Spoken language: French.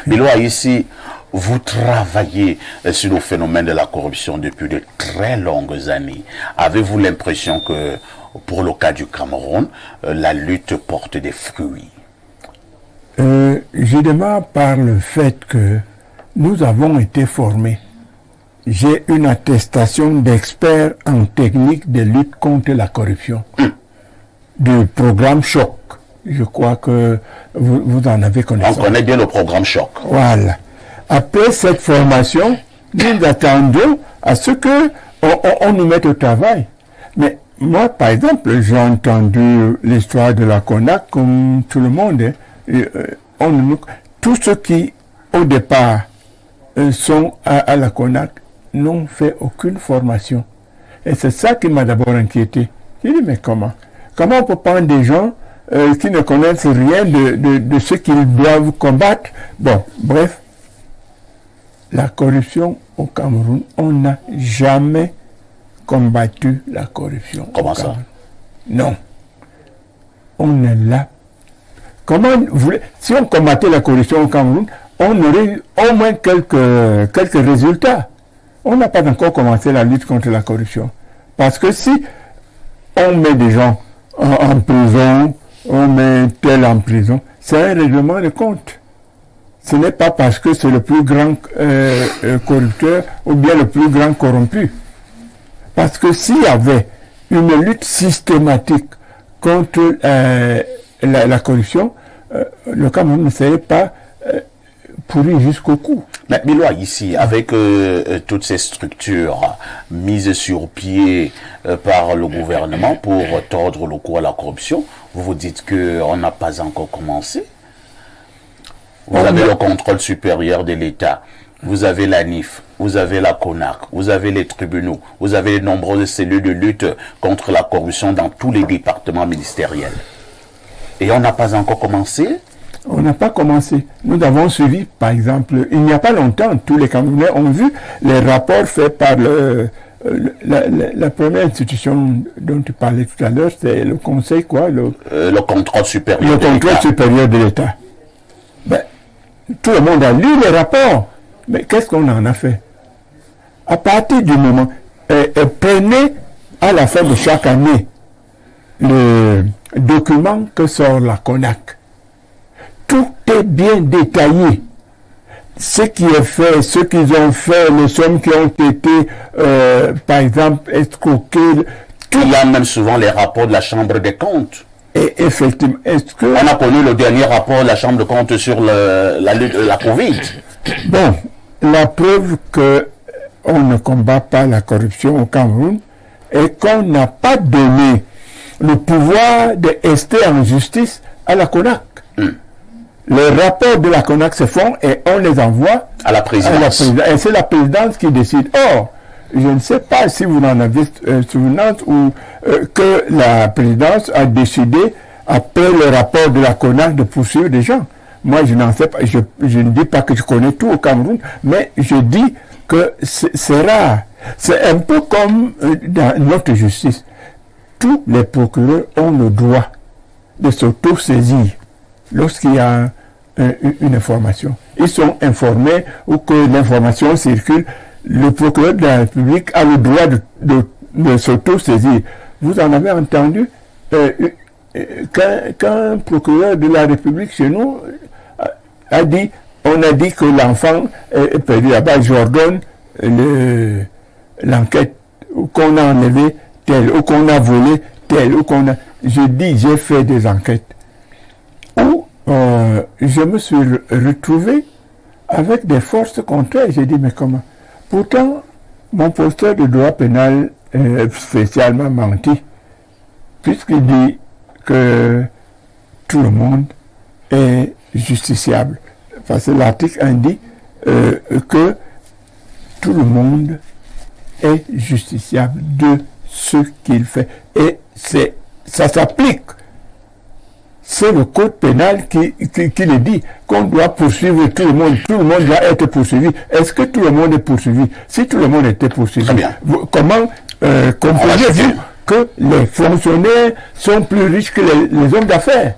Biloua, ici, vous travaillez sur le phénomène de la corruption depuis de très longues années. Avez-vous l'impression que, pour le cas du Cameroun, la lutte porte des fruits? Je démarre par le fait que nous avons été formés. J'ai une attestation d'expert en technique de lutte contre la corruption. Du programme Choc. Je crois que vous en avez connaissance. On connaît bien le programme Choc. Voilà. Après cette formation, nous attendons à ce que on nous mette au travail. Mais moi, par exemple, j'ai entendu l'histoire de la CONAC comme tout le monde. Tous ceux qui, au départ, sont à la CONAC n'ont fait aucune formation. Et c'est ça qui m'a d'abord inquiété. J'ai dit, mais comment on peut prendre des gens qui ne connaissent rien de ce qu'ils doivent combattre? Bon, bref. La corruption au Cameroun, on n'a jamais combattu la corruption. Comment ça? Non. On est là. Si on combattait la corruption au Cameroun, on aurait eu au moins quelques résultats. On n'a pas encore commencé la lutte contre la corruption. Parce que si on met des gens en prison, on met tel en prison, c'est un règlement de compte. Ce n'est pas parce que c'est le plus grand corrupteur ou bien le plus grand corrompu. Parce que s'il y avait une lutte systématique contre la corruption, le Cameroun ne serait pas pourri jusqu'au cou. Mais Biloua, ici, avec toutes ces structures mises sur pied par le gouvernement pour tordre le cou à la corruption, vous vous dites qu'on n'a pas encore commencé? Vous avez le contrôle supérieur de l'État, vous avez la NIF, vous avez la CONAC, vous avez les tribunaux, vous avez les nombreuses cellules de lutte contre la corruption dans tous les départements ministériels. Et on n'a pas encore commencé? On n'a pas commencé. Nous avons suivi, par exemple, il n'y a pas longtemps, tous les Camerounais ont vu les rapports faits par la première institution dont tu parlais tout à l'heure, c'est le conseil quoi? Le contrôle supérieur le contrôle supérieur de l'État. Ben, tout le monde a lu les rapports. Mais qu'est-ce qu'on en a fait? À partir du moment, prenez à la fin de chaque année le document que sort la CONAC. Tout est bien détaillé. Ce qui est fait, ce qu'ils ont fait, les sommes qui ont été, par exemple, escroquées. Il y a même souvent les rapports de la Chambre des comptes. Et effectivement, on a connu le dernier rapport de la Chambre des comptes sur la lutte de la Covid. Bon, la preuve qu'on ne combat pas la corruption au Cameroun est qu'on n'a pas donné le pouvoir de rester en justice à la CONAC. Les rapports de la CONAC se font et on les envoie à la présidence. Et c'est la présidence qui décide. Or, je ne sais pas si vous en avez souvenance ou que la présidence a décidé, après le rapport de la CONAC, de poursuivre des gens. Moi, je n'en sais pas. Je ne dis pas que je connais tout au Cameroun, mais je dis que c'est rare. C'est un peu comme dans notre justice. Tous les procureurs ont le droit de s'auto-saisir lorsqu'il y a une information. Ils sont informés ou que l'information circule. Le procureur de la République a le droit de s'auto-saisir. Vous en avez entendu qu'un procureur de la République chez nous a dit, on a dit que l'enfant est perdu là-bas, j'ordonne l'enquête, ou qu'on a enlevé tel, ou qu'on a volé tel, ou qu'on a... j'ai fait des enquêtes où je me suis retrouvé avec des forces contraires. J'ai dit, mais comment? Pourtant, mon professeur de droit pénal spécialement menti, puisqu'il dit que tout le monde est justiciable. Parce que l'article indique que tout le monde est justiciable de ce qu'il fait. Et ça s'applique. C'est le code pénal qui le dit, qu'on doit poursuivre tout le monde. Tout le monde doit être poursuivi. Est-ce que tout le monde est poursuivi? Si tout le monde était poursuivi, comment comprenez-vous que les fonctionnaires sont plus riches que les hommes d'affaires?